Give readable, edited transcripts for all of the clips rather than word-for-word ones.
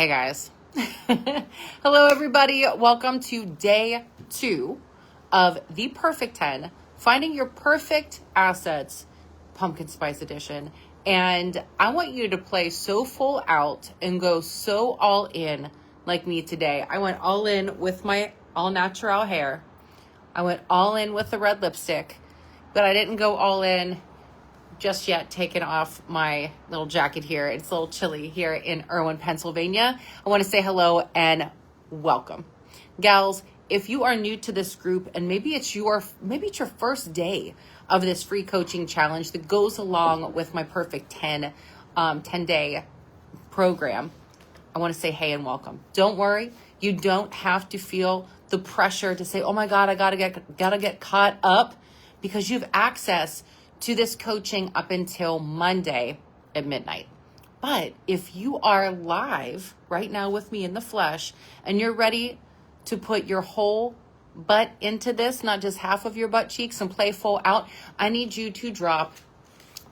Hey guys. Hello everybody. Welcome to day 2 of the Perfect 10, Finding Your Perfect Assets, Pumpkin Spice Edition. And I want you to play so full out and go so all in like me today. I went all in with my all natural hair. I went all in with the red lipstick, but I didn't go all in just yet, taking off my little jacket here. It's a little chilly here in Irwin, Pennsylvania. I want to say hello and welcome. Gals, if you are new to this group and maybe it's your first day of this free coaching challenge that goes along with my Perfect 10-day program, I want to say hey and welcome. Don't worry. You don't have to feel the pressure to say, oh my God, I gotta get caught up, because you have access to this coaching up until Monday at midnight. But if you are live right now with me in the flesh and you're ready to put your whole butt into this, not just half of your butt cheeks, and play full out, I need you to drop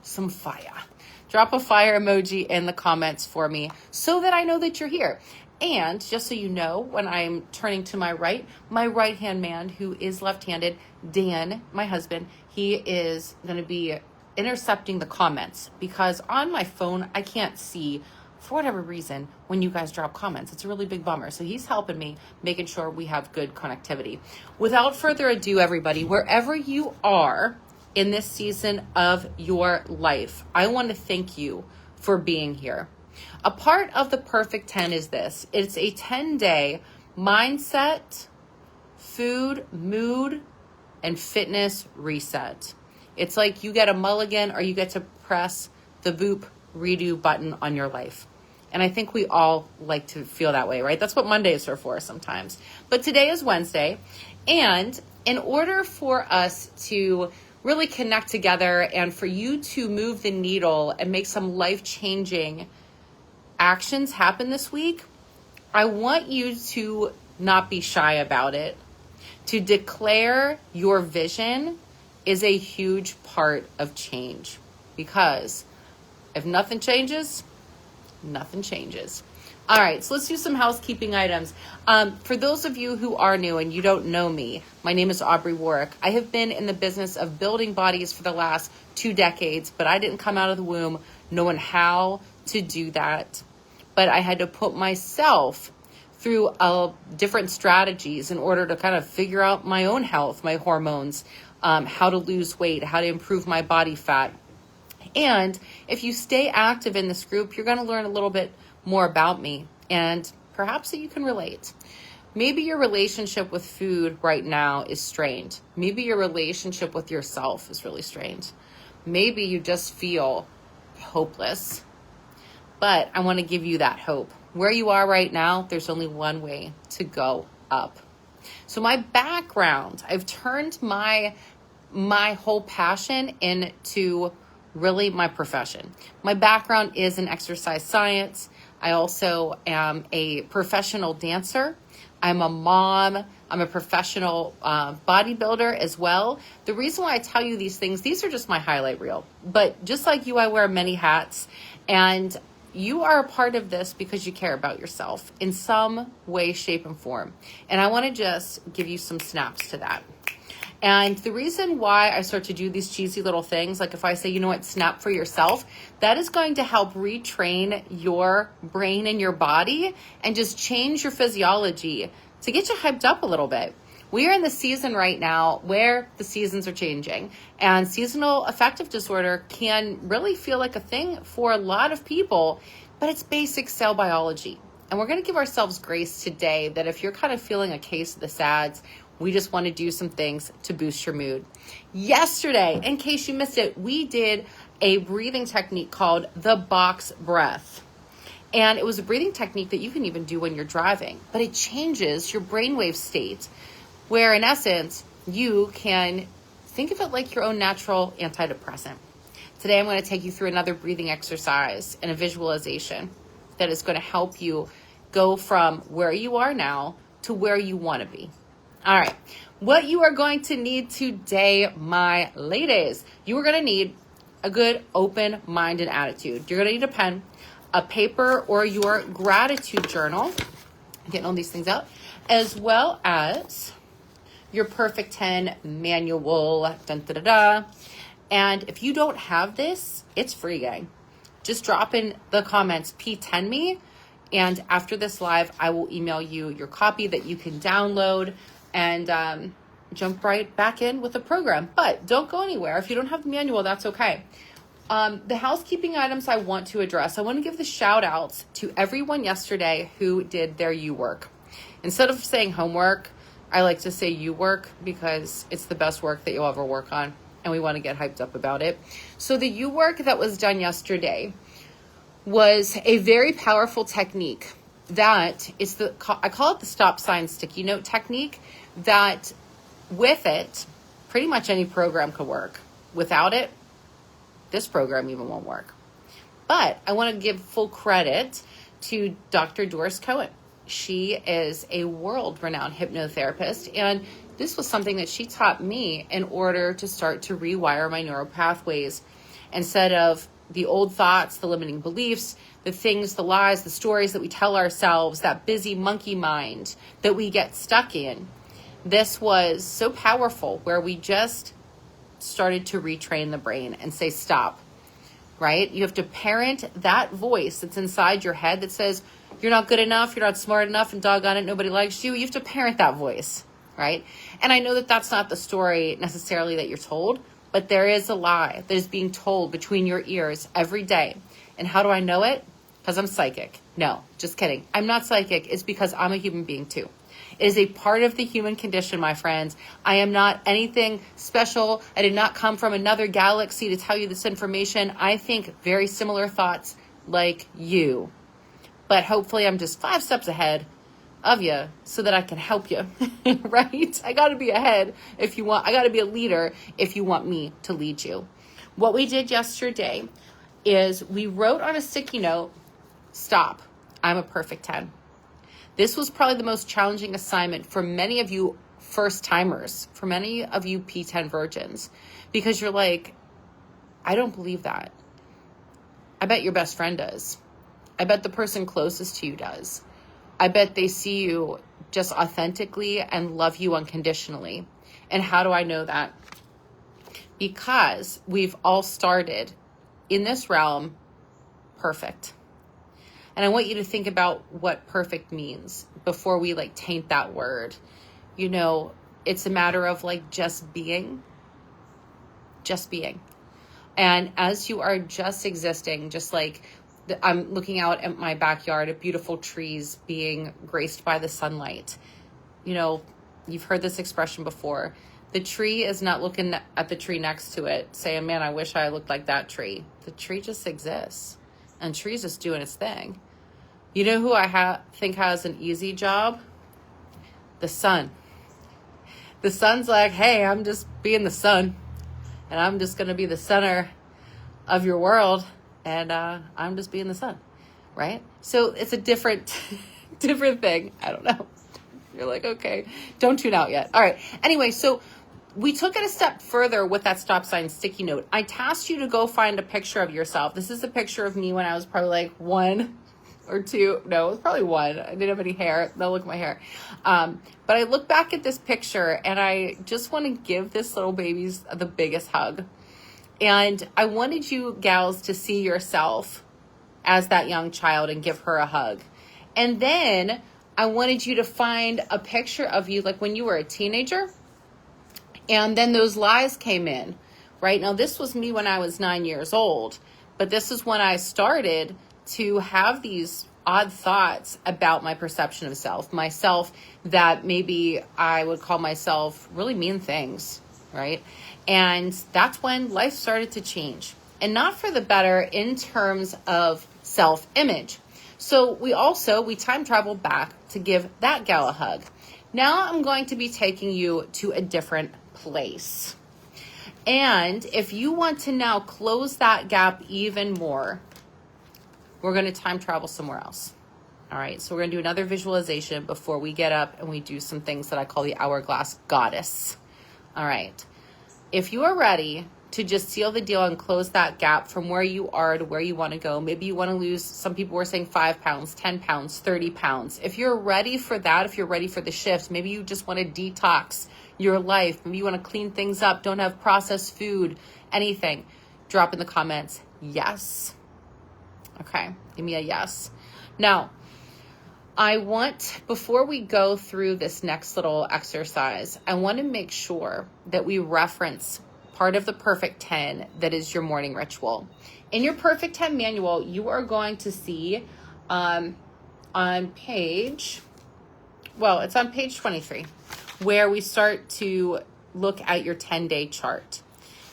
some fire. Drop a fire emoji in the comments for me so that I know that you're here. And just so you know, when I'm turning to my right-hand man, who is left-handed, Dan, my husband, he is going to be intercepting the comments, because on my phone, I can't see, for whatever reason, when you guys drop comments. It's a really big bummer. So he's helping me, making sure we have good connectivity. Without further ado, everybody, wherever you are in this season of your life, I want to thank you for being here. A part of the Perfect 10 is this. It's a 10-day mindset, food, mood, and fitness reset. It's like you get a mulligan or you get to press the boop redo button on your life. And I think we all like to feel that way, right? That's what Mondays are for sometimes. But today is Wednesday. And in order for us to really connect together and for you to move the needle and make some life-changing actions happen this week, I want you to not be shy about it. To declare your vision is a huge part of change, because if nothing changes, nothing changes. All right, so let's do some housekeeping items. For those of you who are new and you don't know me, my name is Aubrey Worek. I have been in the business of building bodies for the last 2 decades, but I didn't come out of the womb knowing how to do that. But I had to put myself through different strategies in order to kind of figure out my own health, my hormones, how to lose weight, how to improve my body fat. And if you stay active in this group, you're going to learn a little bit more about me, and perhaps that you can relate. Maybe your relationship with food right now is strained. Maybe your relationship with yourself is really strained. Maybe you just feel hopeless. But I want to give you that hope. Where you are right now, there's only one way to go up. So my background, I've turned my whole passion into really my profession. My background is in exercise science. I also am a professional dancer. I'm a mom. I'm a professional bodybuilder as well. The reason why I tell you these things, these are just my highlight reel. But just like you, I wear many hats. And you are a part of this because you care about yourself in some way, shape, and form. And I want to just give you some snaps to that. And the reason why I start to do these cheesy little things, like if I say, you know what, snap for yourself, that is going to help retrain your brain and your body and just change your physiology to get you hyped up a little bit. We are in the season right now where the seasons are changing, and seasonal affective disorder can really feel like a thing for a lot of people, but it's basic cell biology. And we're going to give ourselves grace today that if you're kind of feeling a case of the SADS, we just want to do some things to boost your mood. Yesterday, in case you missed it, we did a breathing technique called the box breath. And it was a breathing technique that you can even do when you're driving, but it changes your brainwave state, where in essence, you can think of it like your own natural antidepressant. Today, I'm going to take you through another breathing exercise and a visualization that is going to help you go from where you are now to where you want to be. All right, what you are going to need today, my ladies, you are going to need a good open mind and attitude. You're going to need a pen. a paper or your gratitude journal, getting all these things out, as well as your Perfect 10 manual. Dun, da, da, da. And if you don't have this, it's free, gang. Just drop in the comments, P10 me, and after this live, I will email you your copy that you can download and jump right back in with the program. But don't go anywhere. If you don't have the manual, that's okay. The housekeeping items I want to address, I want to give the shout outs to everyone yesterday who did their U work. Instead of saying homework, I like to say U work because it's the best work that you'll ever work on, and we want to get hyped up about it. So the U work that was done yesterday was a very powerful technique that is I call it the stop sign sticky note technique, that with it, pretty much any program could work. Without it, this program even won't work. But I want to give full credit to Dr. Doris Cohen. She is a world-renowned hypnotherapist, and this was something that she taught me in order to start to rewire my neural pathways. Instead of the old thoughts, the limiting beliefs, the things, the lies, the stories that we tell ourselves, that busy monkey mind that we get stuck in. This was so powerful where we just started to retrain the brain and say, stop, right? You have to parent that voice that's inside your head that says, you're not good enough, you're not smart enough, and doggone it, nobody likes you. You have to parent that voice, right? And I know that that's not the story necessarily that you're told, but there is a lie that is being told between your ears every day. And how do I know it? Because I'm psychic. No, just kidding. I'm not psychic. It's because I'm a human being too. It is a part of the human condition, my friends. I am not anything special. I did not come from another galaxy to tell you this information. I think very similar thoughts like you. But hopefully I'm just 5 steps ahead of you so that I can help you, right? I got to be ahead if you want. I got to be a leader if you want me to lead you. What we did yesterday is we wrote on a sticky note, stop, I'm a perfect 10. This was probably the most challenging assignment for many of you first timers, for many of you P10 virgins, because you're like, I don't believe that. I bet your best friend does. I bet the person closest to you does. I bet they see you just authentically and love you unconditionally. And how do I know that? Because we've all started in this realm perfect. And I want you to think about what perfect means before we taint that word. You know, it's a matter of just being. Just being. And as you are just existing, just I'm looking out at my backyard at beautiful trees being graced by the sunlight. You know, you've heard this expression before. The tree is not looking at the tree next to it saying, man, I wish I looked like that tree. The tree just exists and the tree's just doing its thing. You know who I think has an easy job? The sun. The sun's like, hey, I'm just being the sun and I'm just going to be the center of your world. And I'm just being the sun, right? So it's a different thing. I don't know. You're like, okay, don't tune out yet. All right. Anyway, so we took it a step further with that stop sign sticky note. I tasked you to go find a picture of yourself. This is a picture of me when I was probably 1 or 2. No, it was probably 1. I didn't have any hair. No, look at my hair. But I look back at this picture and I just want to give this little baby the biggest hug. And I wanted you gals to see yourself as that young child and give her a hug. And then I wanted you to find a picture of you when you were a teenager. And then those lies came in, right? Now, this was me when I was 9 years old. But this is when I started to have these odd thoughts about my perception of myself that maybe I would call myself really mean things, right? And that's when life started to change, and not for the better in terms of self-image. So we time traveled back to give that gal a hug. Now I'm going to be taking you to a different place. And if you want to now close that gap even more, we're going to time travel somewhere else. All right. So we're going to do another visualization before we get up and we do some things that I call the Hourglass goddess. All right. If you are ready to just seal the deal and close that gap from where you are to where you want to go. Maybe you want to lose, some people were saying 5 pounds, 10 pounds, 30 pounds. If you're ready for that, if you're ready for the shift, maybe you just want to detox your life. Maybe you want to clean things up, don't have processed food, anything. Drop in the comments, yes. Okay, give me a yes. Now, before we go through this next little exercise, I want to make sure that we reference part of the Perfect 10 that is your morning ritual. In your Perfect 10 manual, you are going to see on page 23, where we start to look at your 10-day chart.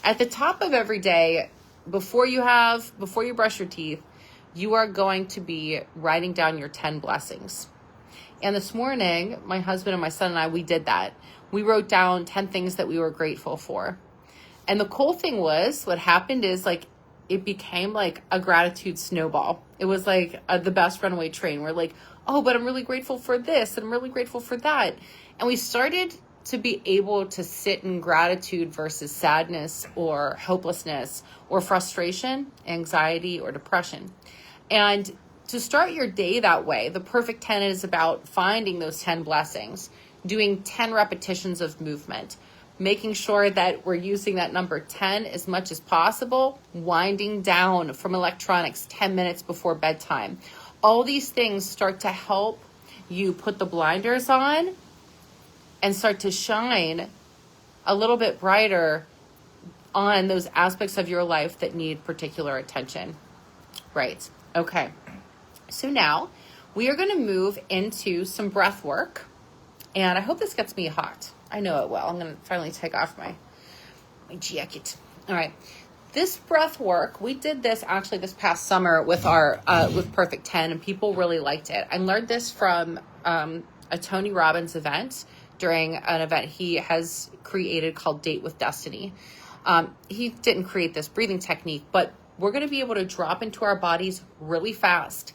At the top of every day, before you brush your teeth, you are going to be writing down your 10 blessings. And this morning, my husband and my son and I, we did that. We wrote down 10 things that we were grateful for. And the cool thing was, what happened is it became like a gratitude snowball. It was like the best runaway train. We're like, oh, but I'm really grateful for this, and I'm really grateful for that. And we started to be able to sit in gratitude versus sadness or hopelessness or frustration, anxiety, or depression. And to start your day that way, the Perfect 10 is about finding those 10 blessings, doing 10 repetitions of movement, making sure that we're using that number 10 as much as possible, winding down from electronics 10 minutes before bedtime. All these things start to help you put the blinders on and start to shine a little bit brighter on those aspects of your life that need particular attention. Right. Okay. So now we are going to move into some breath work. And I hope this gets me hot. I know it will. I'm going to finally take off my jacket. All right. This breath work, we did this actually this past summer with with Perfect 10, and people really liked it. I learned this from a Tony Robbins event during an event he has created called Date with Destiny. He didn't create this breathing technique, but we're going to be able to drop into our bodies really fast.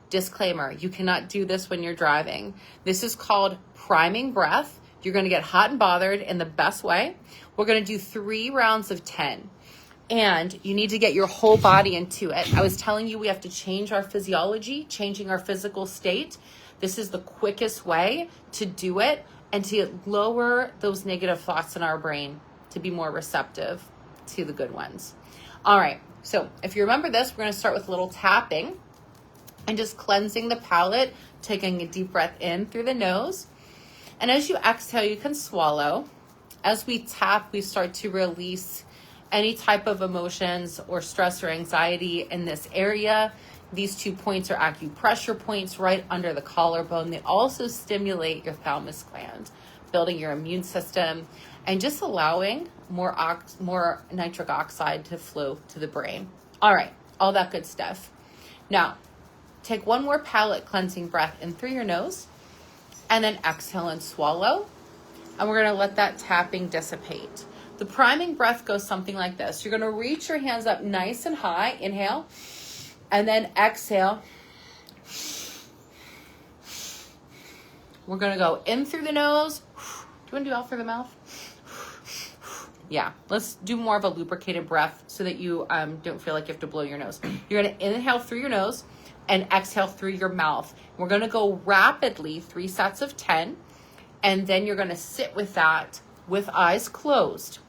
Disclaimer, you cannot do this when you're driving. This is called priming breath. You're going to get hot and bothered in the best way. We're going to do 3 rounds of 10. And you need to get your whole body into it. I was telling you we have to change our physiology, changing our physical state. This is the quickest way to do it and to lower those negative thoughts in our brain to be more receptive to the good ones. All right. So if you remember this, we're going to start with a little tapping and just cleansing the palate, taking a deep breath in through the nose. And as you exhale, you can swallow. As we tap, we start to release any type of emotions or stress or anxiety in this area. These 2 points are acupressure points right under the collarbone. They also stimulate your thalamus gland, building your immune system and just allowing more nitric oxide to flow to the brain. All right, all that good stuff. Now, take one more palate cleansing breath in through your nose, and then exhale and swallow. And we're going to let that tapping dissipate. The priming breath goes something like this. You're going to reach your hands up nice and high. Inhale. And then exhale. We're going to go in through the nose. Do you want to do out through the mouth? Yeah. Let's do more of a lubricated breath so that you don't feel like you have to blow your nose. You're going to inhale through your nose and exhale through your mouth. We're going to go rapidly, 3 sets of 10. And then you're going to sit with that with eyes closed.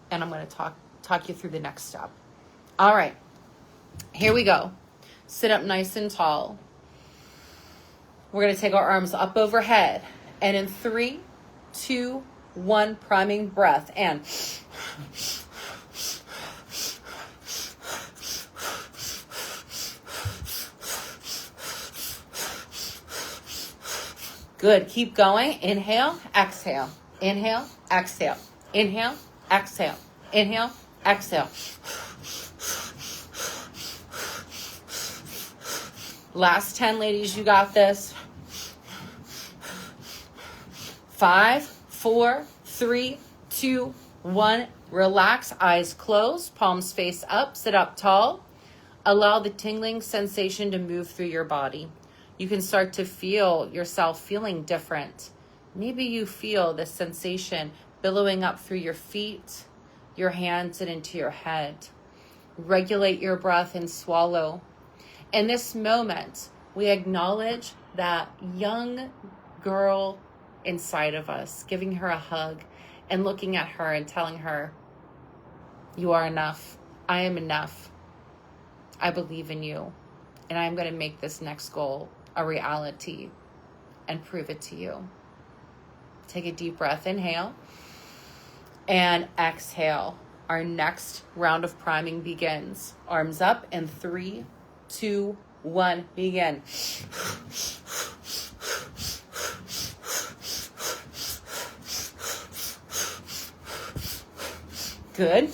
And I'm going to talk you through the next step. All right. Here we go. Sit up nice and tall. We're going to take our arms up overhead. And in 3, 2, 1, priming breath. And good. Keep going. Inhale, exhale. Inhale, exhale. Inhale, exhale. Inhale, exhale. Last 10, ladies, you got this. 5, 4, 3, 2, 1. Relax, eyes closed, palms face up, sit up tall. Allow the tingling sensation to move through your body. You can start to feel yourself feeling different. Maybe you feel this sensation billowing up through your feet your hands and into your head. Regulate your breath and swallow. In this moment, we acknowledge that young girl inside of us, giving her a hug and looking at her and telling her, you are enough. I am enough. I believe in you. And I'm going to make this next goal a reality and prove it to you. Take a deep breath. Inhale and exhale. Our next round of priming begins. Arms up in 3, 2, 1, begin. Good.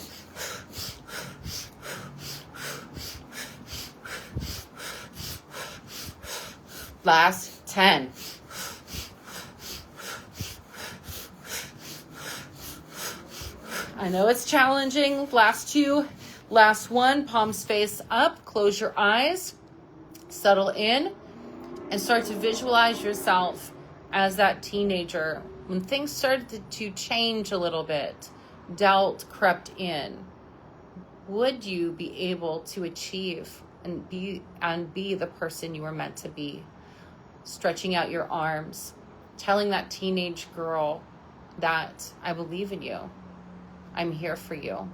Last 10. I know it's challenging. Last 2. Last 1. Palms face up. Close your eyes. Settle in. And start to visualize yourself as that teenager. When things started to change a little bit, doubt crept in. Would you be able to achieve and be the person you were meant to be? Stretching out your arms, telling that teenage girl that I believe in you. I'm here for you.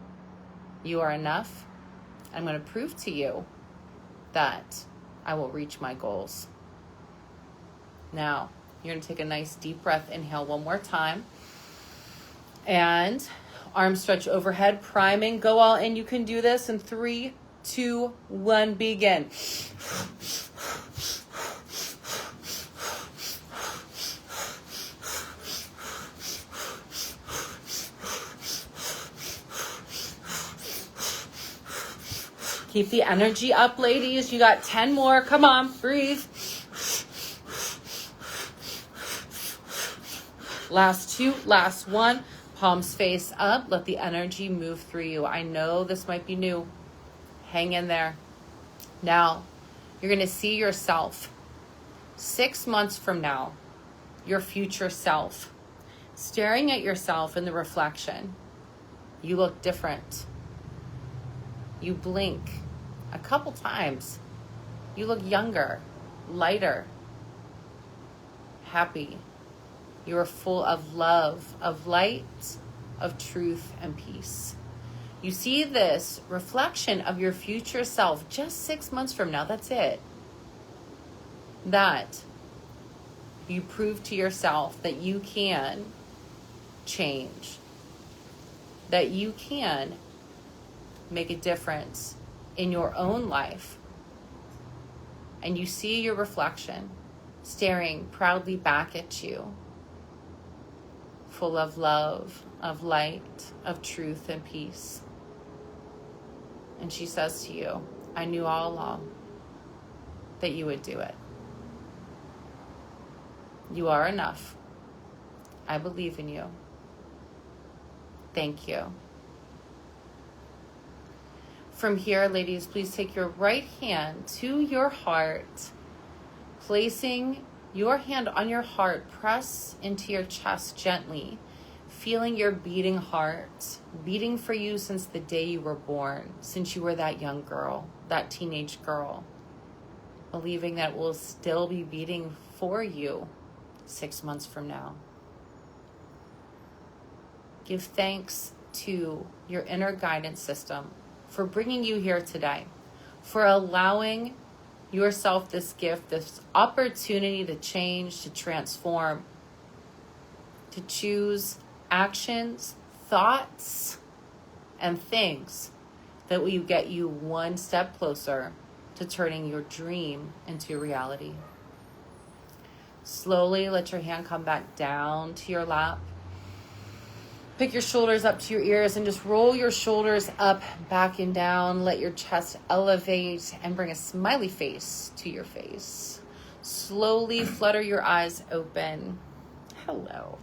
You are enough. I'm going to prove to you that I will reach my goals. Now, you're going to take a nice deep breath. Inhale one more time. And arms stretch overhead, priming. Go all in. You can do this in 3, 2, 1, begin. Keep the energy up, ladies. You got 10 more. Come on, breathe. Last 2, last 1. Palms face up. Let the energy move through you. I know this might be new. Hang in there. Now, you're going to see yourself 6 months from now, your future self, staring at yourself in the reflection. You look different. You blink a couple times. You look younger, lighter, happy. You are full of love, of light, of truth and peace. You see this reflection of your future self just 6 months from now. That's it. That you prove to yourself that you can change, that you can make a difference in your own life. And you see your reflection staring proudly back at you, full of love, of light, of truth and peace. And she says to you, I knew all along that you would do it. You are enough. I believe in you. Thank you. From here, ladies, please take your right hand to your heart, placing your hand on your heart, press into your chest gently, feeling your beating heart, beating for you since the day you were born, since you were that young girl, that teenage girl, believing that it will still be beating for you 6 months from now. Give thanks to your inner guidance system for bringing you here today, for allowing yourself this gift, this opportunity to change, to transform, to choose actions, thoughts, and things that will get you one step closer to turning your dream into reality. Slowly let your hand come back down to your lap. Pick your shoulders up to your ears and just roll your shoulders up, back and down. Let your chest elevate and bring a smiley face to your face. Slowly flutter your eyes open. Hello.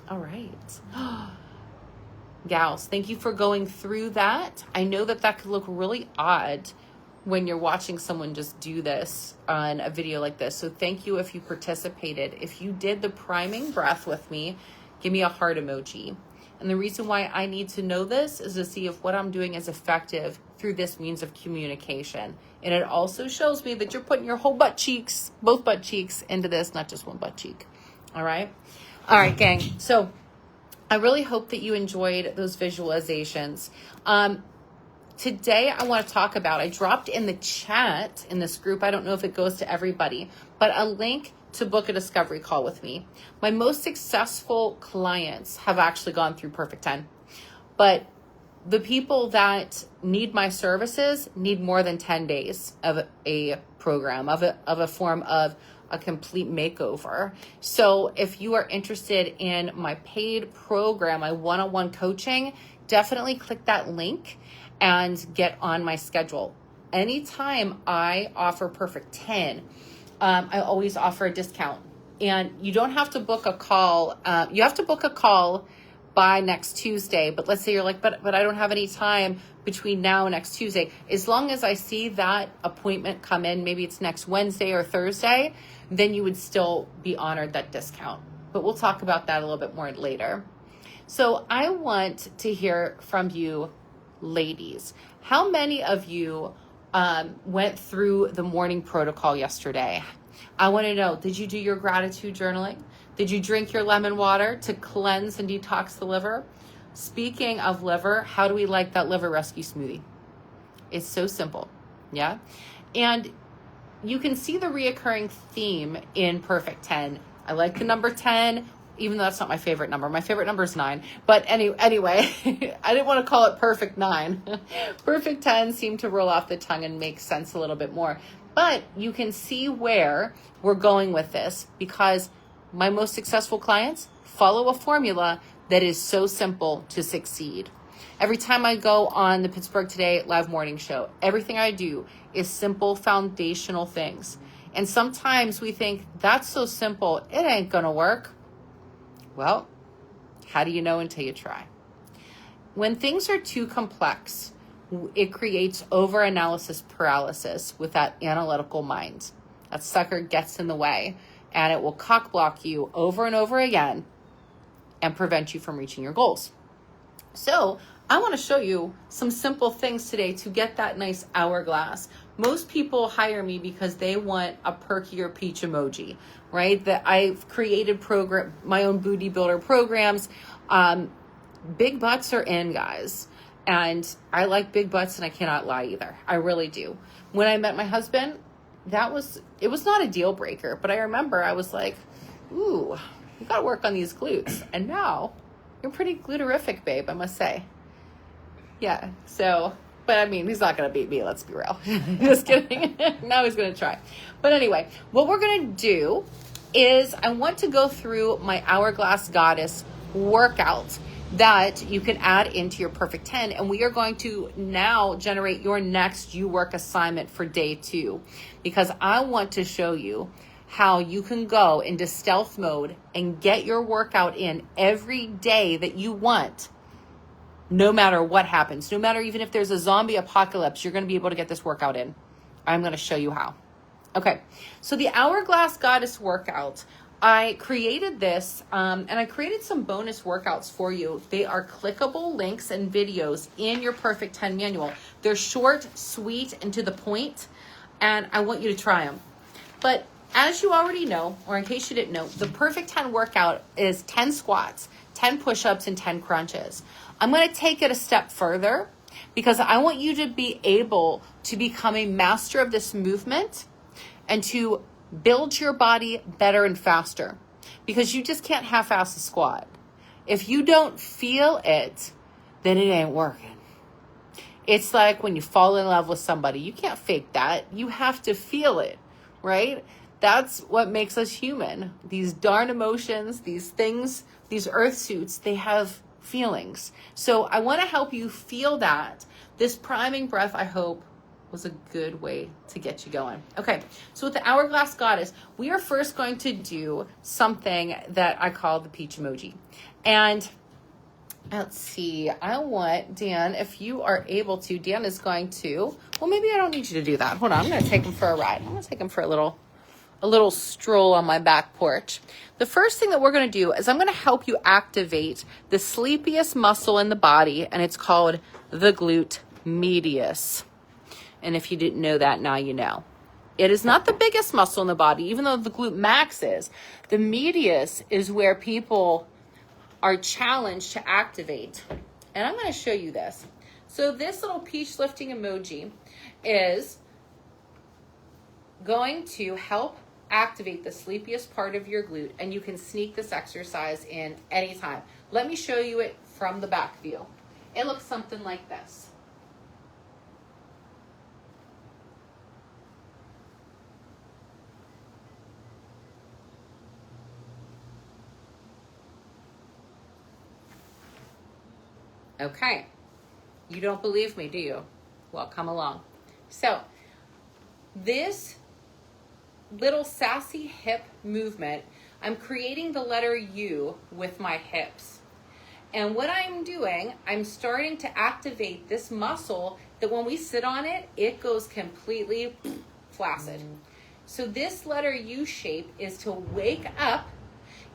All right. Gals, thank you for going through that. I know that could look really odd when you're watching someone just do this on a video like this. So thank you if you participated. If you did the priming breath with me, give me a heart emoji. And the reason why I need to know this is to see if what I'm doing is effective through this means of communication. And it also shows me that you're putting your whole butt cheeks, both butt cheeks into this, not just one butt cheek. All right. All right, gang. So I really hope that you enjoyed those visualizations. Today, I want to talk about, I dropped in the chat in this group, I don't know if it goes to everybody, but a link to book a discovery call with me. My most successful clients have actually gone through Perfect 10, but the people that need my services need more than 10 days of a program, of a form of a complete makeover. So if you are interested in my paid program, my one-on-one coaching, definitely click that link and get on my schedule. Anytime I offer Perfect 10, I always offer a discount. And you don't have to book a call. You have to book a call by next Tuesday. But let's say you're like, but I don't have any time between now and next Tuesday. As long as I see that appointment come in, maybe it's next Wednesday or Thursday, then you would still be honored that discount. But we'll talk about that a little bit more later. So I want to hear from you, ladies. How many of you went through the morning protocol yesterday? I want to know, did you do your gratitude journaling? Did you drink your lemon water to cleanse and detox the liver? Speaking of liver, how do we like that liver rescue smoothie? It's so simple, yeah? And you can see the reoccurring theme in Perfect 10. I like the number 10, even though that's not my favorite number. My favorite number is 9. But anyway, I didn't want to call it Perfect 9. Perfect 10 seemed to roll off the tongue and make sense a little bit more. But you can see where we're going with this, because my most successful clients follow a formula that is so simple to succeed. Every time I go on the Pittsburgh Today live morning show, everything I do is simple foundational things. And sometimes we think that's so simple, it ain't gonna work. Well, how do you know until you try? When things are too complex, it creates over-analysis paralysis with that analytical mind. That sucker gets in the way, and it will cock block you over and over again and prevent you from reaching your goals. So I want to show you some simple things today to get that nice hourglass. Most people hire me because they want a perkier peach emoji, right? That I've created my own booty builder programs. Big butts are in, guys. And I like big butts, and I cannot lie either. I really do. When I met my husband, it was not a deal breaker, but I remember I was like, ooh, you got to work on these glutes. And now you're pretty glutarific, babe, I must say. Yeah. So, but I mean, he's not going to beat me. Let's be real. Just kidding. Now he's going to try. But anyway, what we're going to do is I want to go through my Hourglass Goddess workout that you can add into your Perfect 10. And we are going to now generate your next You Work assignment for day 2, because I want to show you how you can go into stealth mode and get your workout in every day that you want, no matter what happens. No matter even if there's a zombie apocalypse, you're going to be able to get this workout in. I'm going to show you how. Okay, so the Hourglass Goddess workout, I created this, and I created some bonus workouts for you. They are clickable links and videos in your Perfect 10 manual. They're short, sweet, and to the point, and I want you to try them. But as you already know, or in case you didn't know, the Perfect 10 workout is 10 squats, 10 push-ups, and 10 crunches. I'm going to take it a step further, because I want you to be able to become a master of this movement and to build your body better and faster, because you just can't half-ass a squat. If you don't feel it, then it ain't working. It's like when you fall in love with somebody. You can't fake that. You have to feel it, right? That's what makes us human. These darn emotions, these things, these earth suits, they have feelings. So I want to help you feel that. This priming breath, I hope, was a good way to get you going. Okay, so with the Hourglass Goddess, we are first going to do something that I call the peach emoji. And let's see, I want Dan, if you are able to, Dan is going to, well, maybe I don't need you to do that. Hold on, I'm going to take him for a ride. I'm going to take him for a little a little stroll on my back porch. The first thing that we're going to do is I'm going to help you activate the sleepiest muscle in the body, and it's called the glute medius. And if you didn't know that, now you know. It is not the biggest muscle in the body, even though the glute max is. The medius is where people are challenged to activate. And I'm going to show you this. So this little peach lifting emoji is going to help activate the sleepiest part of your glute, and you can sneak this exercise in anytime. Let me show you it from the back view. It looks something like this. Okay, you don't believe me, do you? Well, come along. So this little sassy hip movement, I'm creating the letter U with my hips. And what I'm doing, I'm starting to activate this muscle that when we sit on it, it goes completely flaccid. So this letter U shape is to wake up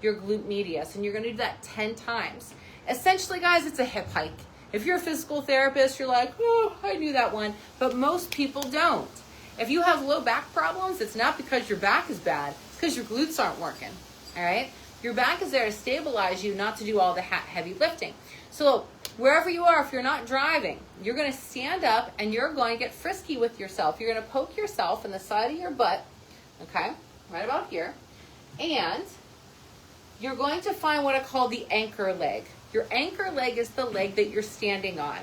your glute medius, and you're gonna do that 10 times. Essentially, guys, it's a hip hike. If you're a physical therapist, you're like, oh, I knew that one, but most people don't. If you have low back problems, it's not because your back is bad, it's because your glutes aren't working, all right? Your back is there to stabilize you, not to do all the heavy lifting. So wherever you are, if you're not driving, you're gonna stand up and you're going to get frisky with yourself. You're gonna poke yourself in the side of your butt, okay, right about here, and you're going to find what I call the anchor leg. Your anchor leg is the leg that you're standing on,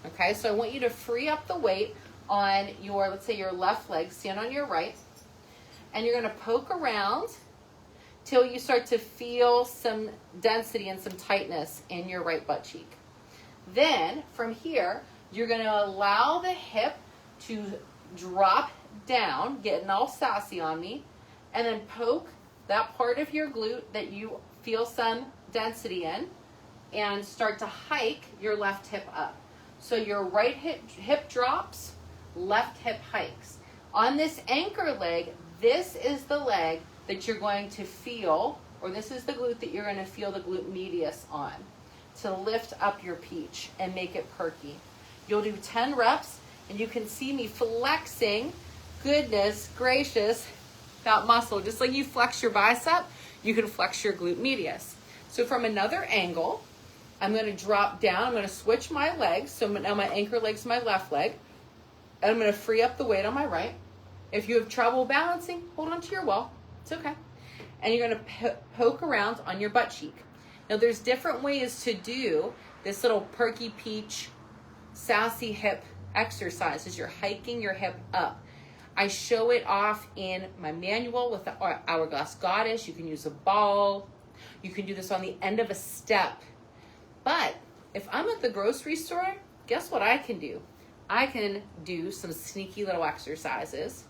okay? So I want you to free up the weight on your, let's say your left leg, stand on your right, and you're gonna poke around till you start to feel some density and some tightness in your right butt cheek. Then from here, you're gonna allow the hip to drop down, getting all sassy on me, and then poke that part of your glute that you feel some density in, and start to hike your left hip up. So your right hip drops, left hip hikes. On this anchor leg, this is the leg that you're going to feel, or this is the glute that you're going to feel the glute medius on, to lift up your peach and make it perky. You'll do 10 reps, and you can see me flexing, goodness gracious, that muscle. Just like you flex your bicep, you can flex your glute medius. So from another angle, I'm going to drop down. I'm going to switch my legs. So now my anchor leg's my left leg. And I'm going to free up the weight on my right. If you have trouble balancing, hold on to your wall. It's okay. And you're going to poke around on your butt cheek. Now there's different ways to do this little perky peach, sassy hip exercise as you're hiking your hip up. I show it off in my manual with the Hourglass Goddess. You can use a ball. You can do this on the end of a step. But if I'm at the grocery store, guess what I can do? I can do some sneaky little exercises,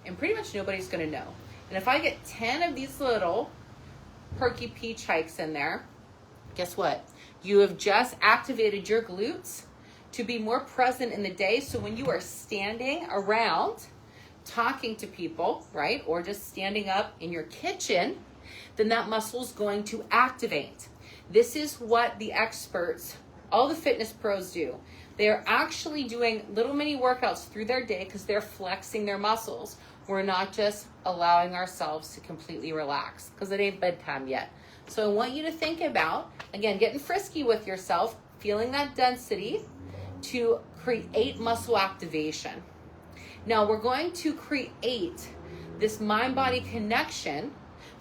and pretty much nobody's gonna know. And if I get 10 of these little perky peach hikes in there, guess what? You have just activated your glutes to be more present in the day. So when you are standing around talking to people, right, or just standing up in your kitchen, then that muscle is going to activate. This is what the experts, all the fitness pros do. They are actually doing little mini workouts through their day because they're flexing their muscles. We're not just allowing ourselves to completely relax because it ain't bedtime yet. So I want you to think about, again, getting frisky with yourself, feeling that density to create muscle activation. Now we're going to create this mind-body connection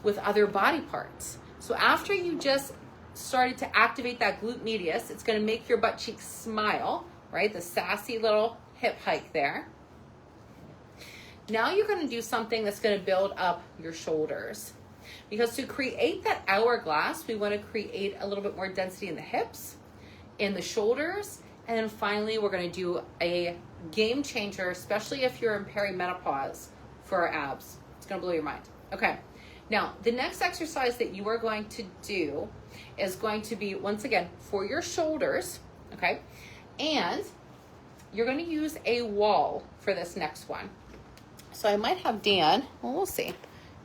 with other body parts. So after you just started to activate that glute medius, it's going to make your butt cheeks smile, right? The sassy little hip hike there. Now you're going to do something that's going to build up your shoulders. Because to create that hourglass, we want to create a little bit more density in the hips, in the shoulders, and then finally we're going to do a game changer, especially if you're in perimenopause, for our abs. It's going to blow your mind. Okay. Now, the next exercise that you are going to do is going to be, once again, for your shoulders, okay? And you're going to use a wall for this next one. So I might have Dan, well, we'll see.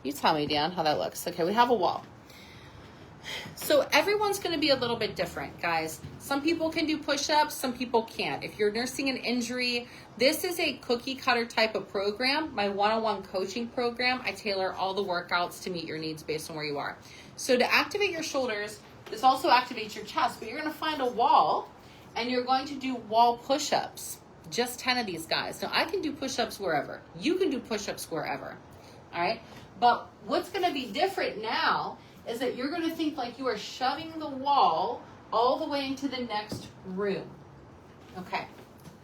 You tell me, Dan, how that looks. Okay, we have a wall. So everyone's going to be a little bit different, guys. Some people can do push-ups, some people can't. If you're nursing an injury, this is a cookie cutter type of program. My one-on-one coaching program, I tailor all the workouts to meet your needs based on where you are. So to activate your shoulders, this also activates your chest, but you're going to find a wall and you're going to do wall push-ups. Just 10 of these guys. Now I can do push-ups wherever. You can do push-ups wherever. All right. But what's going to be different now is that you're going to think like you are shoving the wall all the way into the next room. Okay.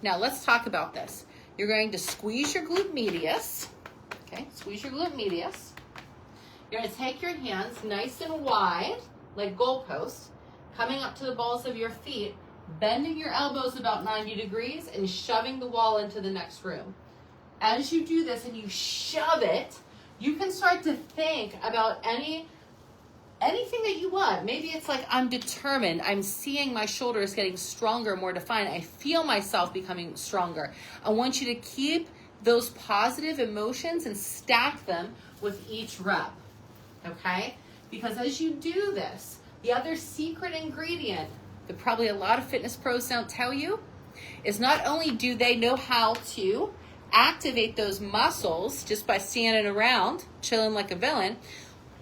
Now let's talk about this. You're going to squeeze your glute medius. Okay. Squeeze your glute medius. You're going to take your hands nice and wide, like goalposts, coming up to the balls of your feet, bending your elbows about 90 degrees and shoving the wall into the next room. As you do this and you shove it, you can start to think about anything that you want. Maybe it's like, I'm determined. I'm seeing my shoulders getting stronger, more defined. I feel myself becoming stronger. I want you to keep those positive emotions and stack them with each rep. Okay? Because as you do this, the other secret ingredient that probably a lot of fitness pros don't tell you is not only do they know how to activate those muscles just by standing around, chilling like a villain,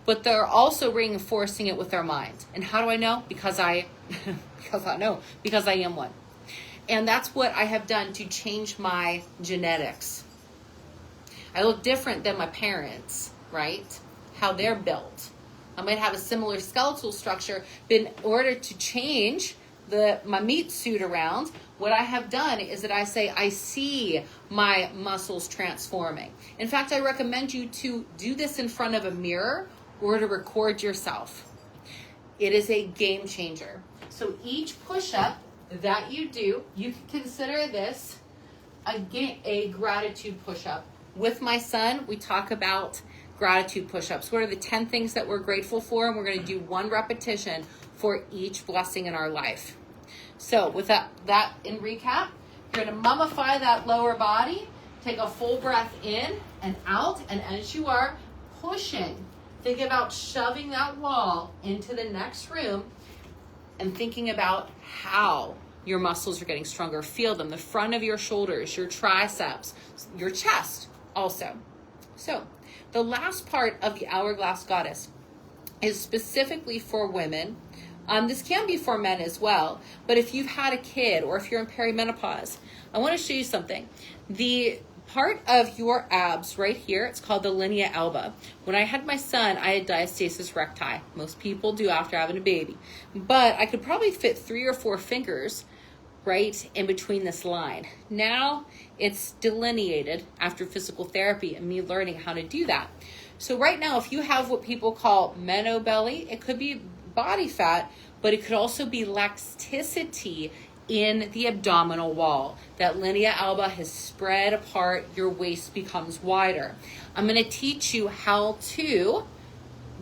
but they're also reinforcing it with their mind. And how do I know? Because I am one. And that's what I have done to change my genetics. I look different than my parents, right? How they're built. I might have a similar skeletal structure, but in order to change my meat suit around, what I have done is that I say, I see my muscles transforming. In fact, I recommend you to do this in front of a mirror or to record yourself. It is a game changer. So each push-up that you do, you can consider this a gratitude push-up. With my son, we talk about gratitude push-ups. What are the 10 things that we're grateful for? And we're going to do 1 repetition for each blessing in our life. So with that in recap, you're going to mummify that lower body, take a full breath in and out, and as you are pushing, think about shoving that wall into the next room and thinking about how your muscles are getting stronger. Feel them, the front of your shoulders, your triceps, your chest also. So the last part of the Hourglass Goddess is specifically for women. This can be for men as well, but if you've had a kid or if you're in perimenopause, I want to show you something. The part of your abs right here, it's called the linea alba. When I had my son, I had diastasis recti. Most people do after having a baby, but I could probably fit 3 or 4 fingers right in between this line. Now it's delineated after physical therapy and me learning how to do that. So right now, if you have what people call meno belly, it could be body fat, but it could also be laxicity in the abdominal wall. That linea alba has spread apart, your waist becomes wider. I'm going to teach you how to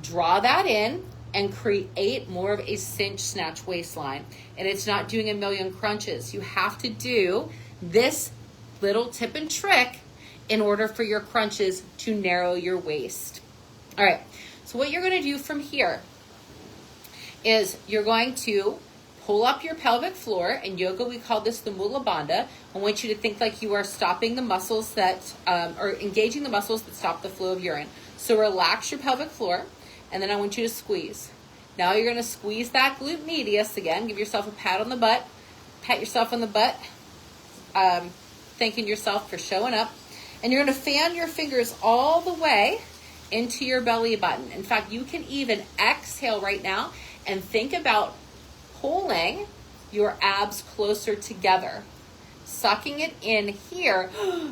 draw that in and create more of a cinch snatch waistline. And it's not doing a million crunches. You have to do this little tip and trick in order for your crunches to narrow your waist. All right, so what you're going to do from here is you're going to pull up your pelvic floor. In yoga, we call this the Mula Bandha. I want you to think like you are stopping the muscles that, or engaging the muscles that stop the flow of urine. So relax your pelvic floor, and then I want you to squeeze. Now you're going to squeeze that glute medius again. Give yourself a pat on the butt. Pat yourself on the butt, thanking yourself for showing up. And you're going to fan your fingers all the way into your belly button. In fact, you can even exhale right now and think about pulling your abs closer together, sucking it in here,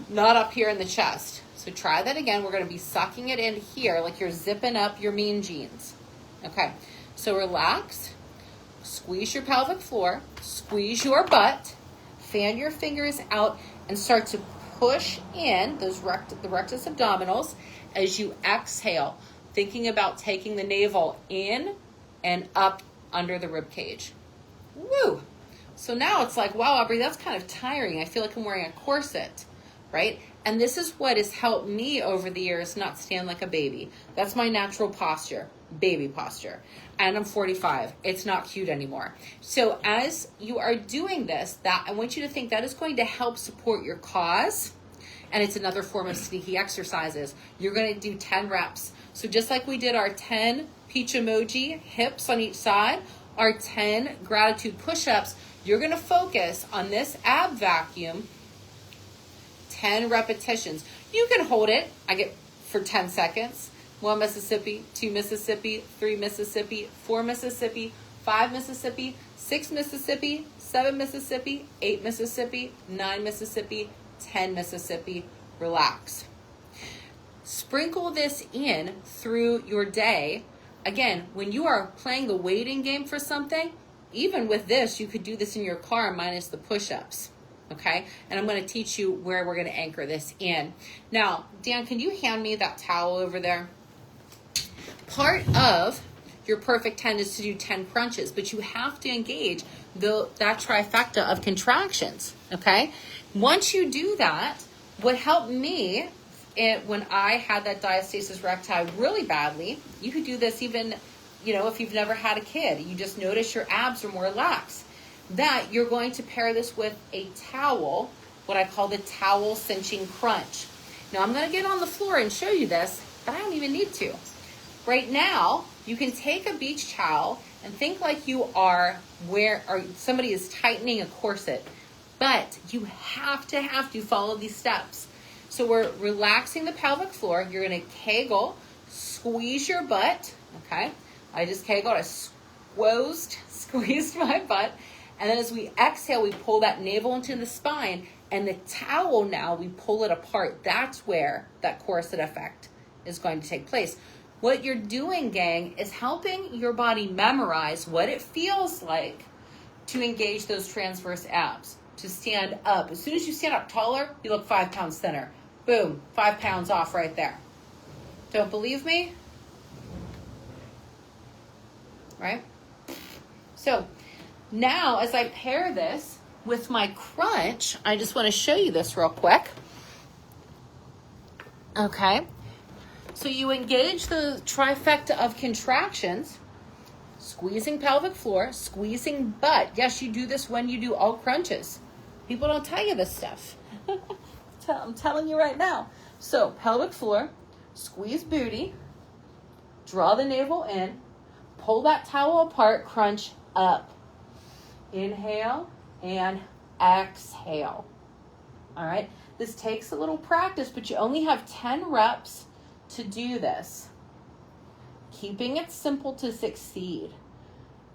not up here in the chest. So try that again. We're going to be sucking it in here like you're zipping up your mean jeans. Okay, so relax, squeeze your pelvic floor, squeeze your butt, fan your fingers out, and start to push in those the rectus abdominals as you exhale, thinking about taking the navel in and up under the rib cage. Woo! So now it's like, wow, Aubrey, that's kind of tiring. I feel like I'm wearing a corset, right? And this is what has helped me over the years not stand like a baby. That's my natural posture, baby posture. And I'm 45. It's not cute anymore. So as you are doing this, that I want you to think that is going to help support your cause. And it's another form of sneaky exercises. You're going to do 10 reps. So just like we did our 10 peach emoji hips on each side, our 10 gratitude push-ups, you're going to focus on this ab vacuum, 10 repetitions. You can hold it, I get for 10 seconds. 1 Mississippi, 2 Mississippi, 3 Mississippi, 4 Mississippi, 5 Mississippi, 6 Mississippi, 7 Mississippi, 8 Mississippi, 9 Mississippi, 10 Mississippi. Relax. Sprinkle this in through your day. Again, when you are playing the waiting game for something, even with this, you could do this in your car minus the push-ups. Okay, and I'm going to teach you where we're going to anchor this in. Now, Dan, can you hand me that towel over there? Part of your perfect 10 is to do 10 crunches, but you have to engage that trifecta of contractions. Okay, once you do that, what helped me when I had that diastasis recti really badly, you could do this even, if you've never had a kid. You just notice your abs are more relaxed. That you're going to pair this with a towel, what I call the towel cinching crunch. Now I'm going to get on the floor and show you this, but I don't even need to. Right now, you can take a beach towel and think like you are somebody is tightening a corset, but you have to follow these steps. So we're relaxing the pelvic floor. You're going to kegel, squeeze your butt. Okay, I just kegled, I squeezed my butt. And then as we exhale, we pull that navel into the spine, and the towel now, we pull it apart. That's where that corset effect is going to take place. What you're doing, gang, is helping your body memorize what it feels like to engage those transverse abs, to stand up. As soon as you stand up taller, you look 5 pounds thinner. Boom, 5 pounds off right there. Don't believe me? Right? So, now, as I pair this with my crunch, I just want to show you this real quick. Okay. So you engage the trifecta of contractions, squeezing pelvic floor, squeezing butt. Yes, you do this when you do all crunches. People don't tell you this stuff. I'm telling you right now. So pelvic floor, squeeze booty, draw the navel in, pull that towel apart, crunch up. Inhale and exhale. All right. This takes a little practice, but you only have 10 reps to do this. Keeping it simple to succeed.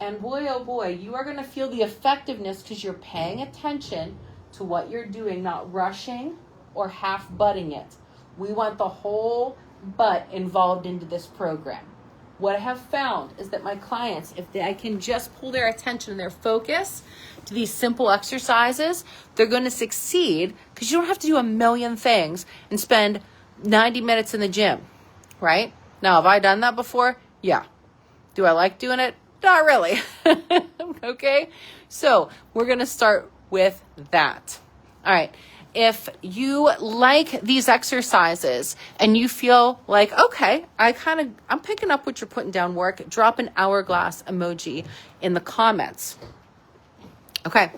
And boy, oh boy, you are going to feel the effectiveness because you're paying attention to what you're doing, not rushing or half butting it. We want the whole butt involved into this program. What I have found is that my clients, if I can just pull their attention and their focus to these simple exercises, they're going to succeed because you don't have to do a million things and spend 90 minutes in the gym, right? Now, have I done that before? Yeah. Do I like doing it? Not really. Okay? So we're going to start with that. All right. If you like these exercises and you feel like, okay, I'm picking up what you're putting down, Worek, drop an hourglass emoji in the comments. Okay.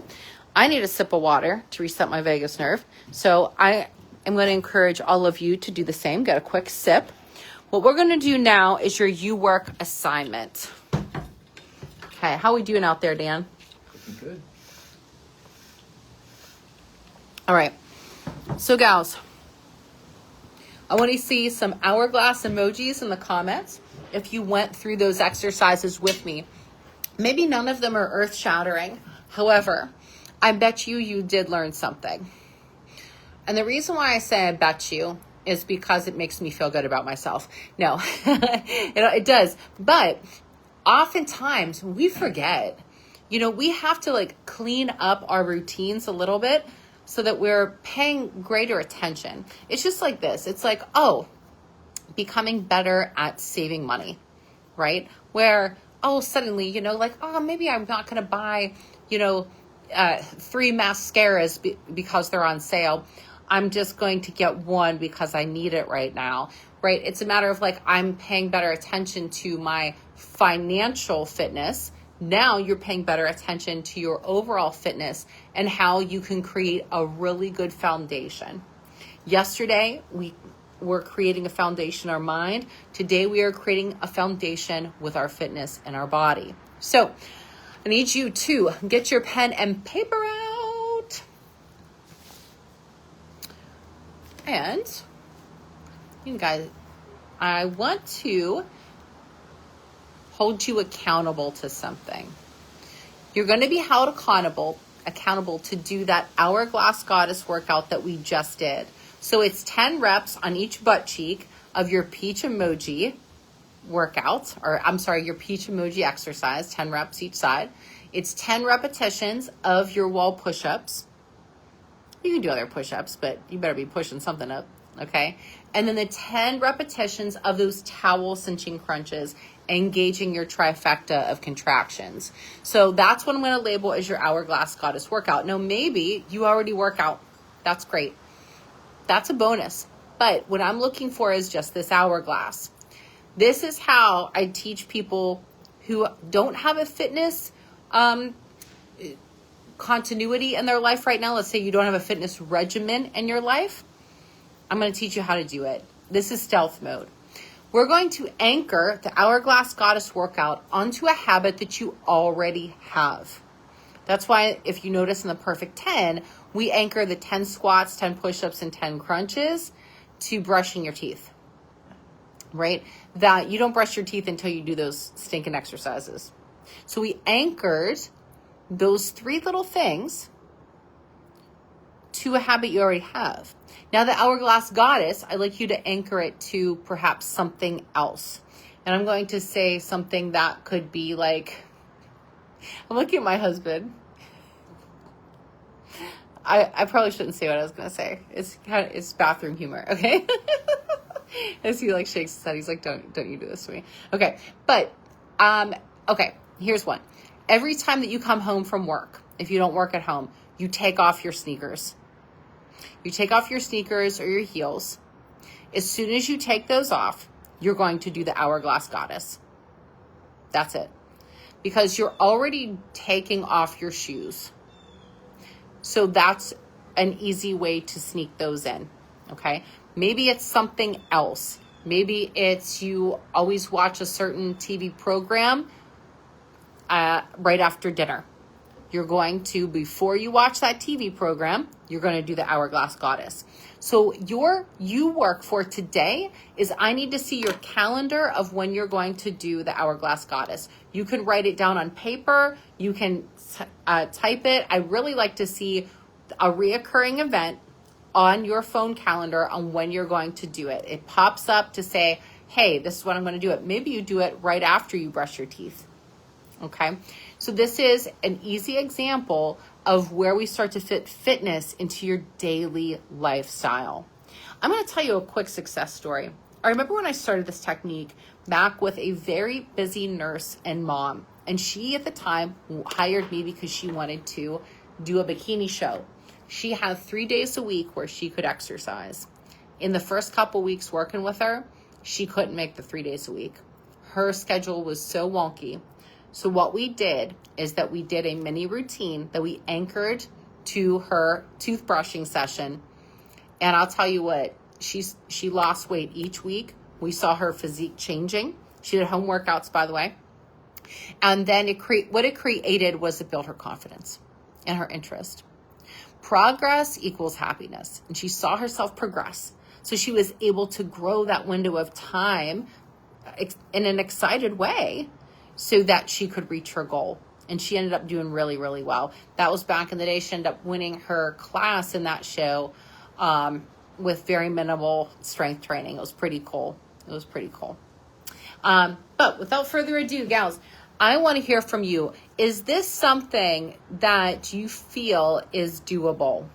I need a sip of water to reset my vagus nerve. So I am going to encourage all of you to do the same. Get a quick sip. What we're going to do now is your Worek assignment. Okay. How are we doing out there, Dan? Good. All right. So gals, I want to see some hourglass emojis in the comments if you went through those exercises with me. Maybe none of them are earth-shattering. However, I bet you did learn something. And the reason why I say I bet you is because it makes me feel good about myself. No, it does. But oftentimes we forget, we have to clean up our routines a little bit so that we're paying greater attention. It's just like this. It's like, becoming better at saving money, right? Where, suddenly, maybe I'm not going to buy, 3 mascaras because they're on sale. I'm just going to get one because I need it right now, right? It's a matter of like, I'm paying better attention to my financial fitness. Now you're paying better attention to your overall fitness and how you can create a really good foundation. Yesterday, we were creating a foundation in our mind. Today, we are creating a foundation with our fitness and our body. So I need you to get your pen and paper out. And you guys, I want to hold you accountable to something. You're going to be held accountable to do that Hourglass Goddess workout that we just did. So it's 10 reps on each butt cheek of your peach emoji workout, or I'm sorry, your peach emoji exercise, 10 reps each side. It's 10 repetitions of your wall push-ups. You can do other push-ups, but you better be pushing something up, okay? And then the 10 repetitions of those towel cinching crunches, engaging your trifecta of contractions. So that's what I'm going to label as your Hourglass Goddess workout. Now, maybe you already work out. That's great. That's a bonus. But what I'm looking for is just this hourglass. This is how I teach people who don't have a fitness continuity in their life right now. Let's say you don't have a fitness regimen in your life. I'm going to teach you how to do it. This is stealth mode. We're going to anchor the Hourglass Goddess workout onto a habit that you already have. That's why if you notice in the Perfect 10, we anchor the 10 squats, 10 push-ups, and 10 crunches to brushing your teeth, right? That you don't brush your teeth until you do those stinking exercises. So we anchored those 3 little things to a habit you already have. Now the Hourglass Goddess, I'd like you to anchor it to perhaps something else. And I'm going to say something that could be like, I'm looking at my husband. I probably shouldn't say what I was going to say. It's bathroom humor, okay? As he like shakes his head, he's like, don't you do this to me. Okay, but, okay, here's one. Every time that you come home from work, if you don't work at home, you take off your sneakers. You take off your sneakers or your heels. As soon as you take those off, you're going to do the Hourglass Goddess. That's it. Because you're already taking off your shoes. So that's an easy way to sneak those in, okay? Maybe it's something else. Maybe it's you always watch a certain TV program right after dinner. You're going to, before you watch that TV program, you're going to do the Hourglass Goddess. So you work for today is I need to see your calendar of when you're going to do the Hourglass Goddess. You can write it down on paper. You can type it. I really like to see a reoccurring event on your phone calendar on when you're going to do it. It pops up to say, hey, this is when I'm going to do it. Maybe you do it right after you brush your teeth. Okay, so this is an easy example of where we start to fit fitness into your daily lifestyle. I'm going to tell you a quick success story. I remember when I started this technique back with a very busy nurse and mom, and she at the time hired me because she wanted to do a bikini show. She had 3 days a week where she could exercise. In the first couple weeks working with her, she couldn't make the 3 days a week. Her schedule was so wonky. So what we did is that we did a mini routine that we anchored to her toothbrushing session. And I'll tell you what, she lost weight each week. We saw her physique changing. She did home workouts, by the way. And then what it created was it built her confidence and her interest. Progress equals happiness. And she saw herself progress. So she was able to grow that window of time in an excited way, so that she could reach her goal. And she ended up doing really, really well. That was back in the day. She ended up winning her class in that show with very minimal strength training. It was pretty cool. But without further ado, gals, I want to hear from you. Is this something that you feel is doable?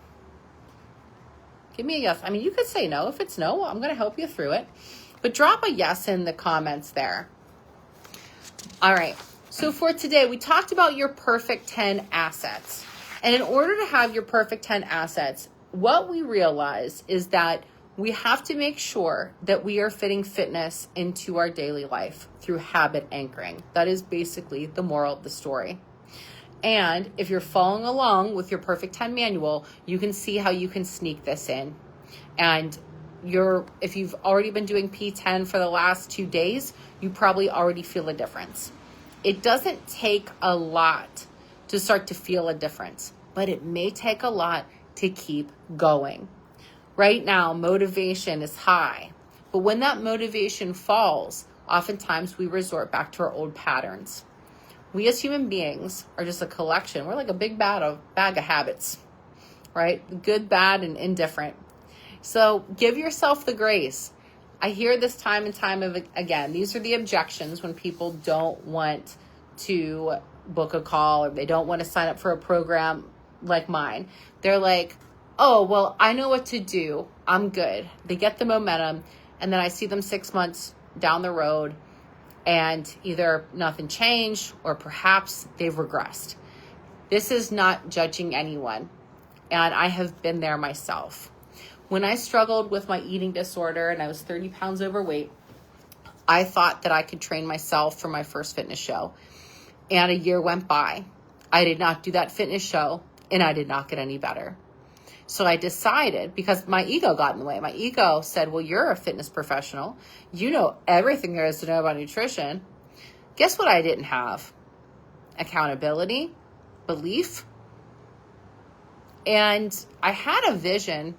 Give me a yes. I mean, you could say no. If it's no, I'm going to help you through it. But drop a yes in the comments there. All right, so for today, we talked about your perfect 10 assets. And in order to have your perfect 10 assets, what we realize is that we have to make sure that we are fitting fitness into our daily life through habit anchoring. That is basically the moral of the story. And if you're following along with your Perfect 10 manual, you can see how you can sneak this in. And if you've already been doing P10 for the last 2 days, you probably already feel a difference. It doesn't take a lot to start to feel a difference, but it may take a lot to keep going. Right now, motivation is high, but when that motivation falls, oftentimes we resort back to our old patterns. We as human beings are just a collection. We're like a big bag of habits, right? Good, bad, and indifferent. So give yourself the grace. I hear this time and time again. These are the objections when people don't want to book a call or they don't want to sign up for a program like mine. They're like, oh, well, I know what to do. I'm good. They get the momentum, and then I see them 6 months down the road, and either nothing changed or perhaps they've regressed. This is not judging anyone, and I have been there myself. When I struggled with my eating disorder and I was 30 pounds overweight, I thought that I could train myself for my first fitness show, and a year went by. I did not do that fitness show, and I did not get any better. So I decided, because my ego got in the way, my ego said, well, you're a fitness professional. You know everything there is to know about nutrition. Guess what I didn't have? Accountability, belief. And I had a vision,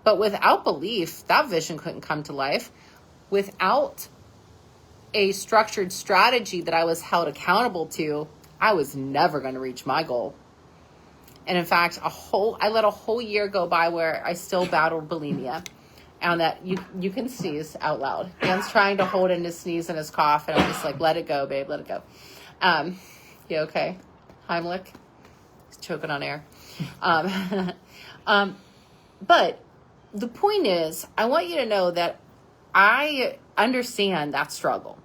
but without belief, that vision couldn't come to life. Without a structured strategy that I was held accountable to, I was never going to reach my goal. And in fact, I let a whole year go by where I still battled bulimia. And that you can sneeze out loud. Dan's trying to hold in his sneeze and his cough, and I'm just like, let it go, babe, let it go. You okay? Heimlich? He's choking on air. But the point is, I want you to know that I understand that struggle.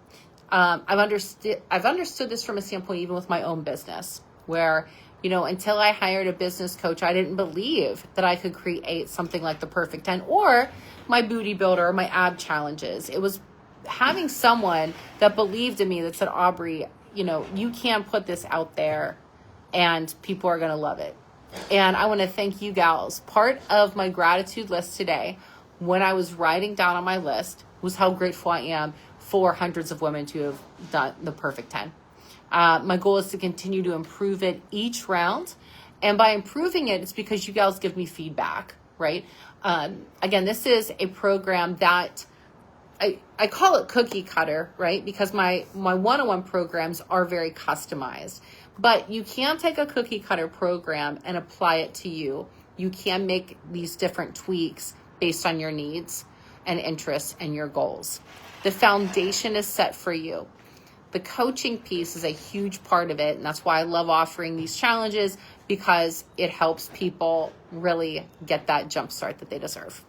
I've understood this from a standpoint even with my own business, where until I hired a business coach, I didn't believe that I could create something like the Perfect 10 or my booty builder or my ab challenges. It was having someone that believed in me that said, Aubrey, you can put this out there and people are going to love it. And I want to thank you gals. Part of my gratitude list today, when I was writing down on my list, was how grateful I am for hundreds of women to have done the Perfect 10. My goal is to continue to improve it each round. And by improving it, it's because you guys give me feedback, right? Again, this is a program that I call it cookie cutter, right? Because my one-on-one programs are very customized. But you can take a cookie cutter program and apply it to you. You can make these different tweaks based on your needs and interests and your goals. The foundation is set for you. The coaching piece is a huge part of it, and that's why I love offering these challenges, because it helps people really get that jump start that they deserve.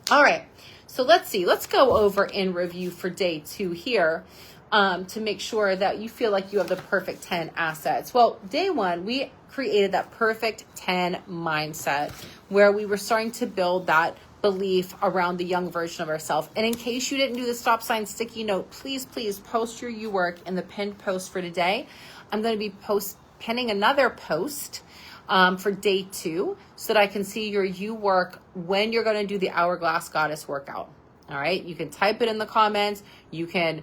All right, so let's see. Let's go over in review for day 2 here to make sure that you feel like you have the Perfect 10 assets. Well, day 1, we created that Perfect 10 mindset where we were starting to build that belief around the young version of ourselves. And in case you didn't do the stop sign sticky note, please post your Worek in the pinned post for today. I'm going to be pinning another post for day 2 so that I can see your Worek when you're going to do the Hourglass Goddess workout. All right. You can type it in the comments. You can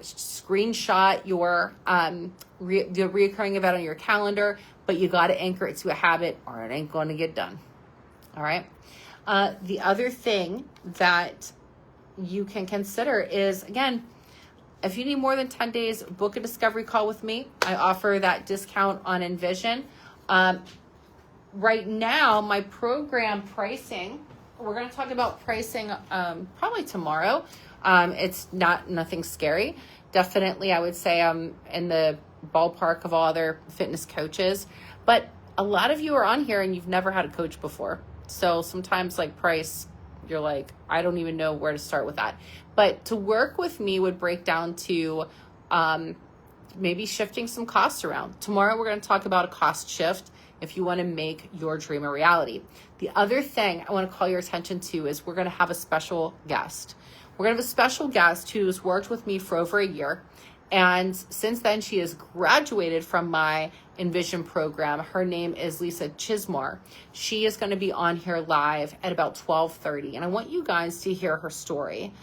screenshot your the reoccurring event on your calendar, but you got to anchor it to a habit or it ain't going to get done. All right. The other thing that you can consider is, again, if you need more than 10 days, book a discovery call with me. I offer that discount on Envision. Right now, my program pricing, we're going to talk about pricing probably tomorrow. It's nothing scary. Definitely, I would say I'm in the ballpark of all other fitness coaches. But a lot of you are on here and you've never had a coach before. So sometimes like price, you're like, I don't even know where to start with that. But to work with me would break down to maybe shifting some costs around. Tomorrow we're going to talk about a cost shift if you want to make your dream a reality. The other thing I want to call your attention to is we're going to have a special guest. We're going to have a special guest who's worked with me for over a year. And since then, she has graduated from my Envision program. Her name is Lisa Chismore. She is going to be on here live at about 12:30. And I want you guys to hear her story.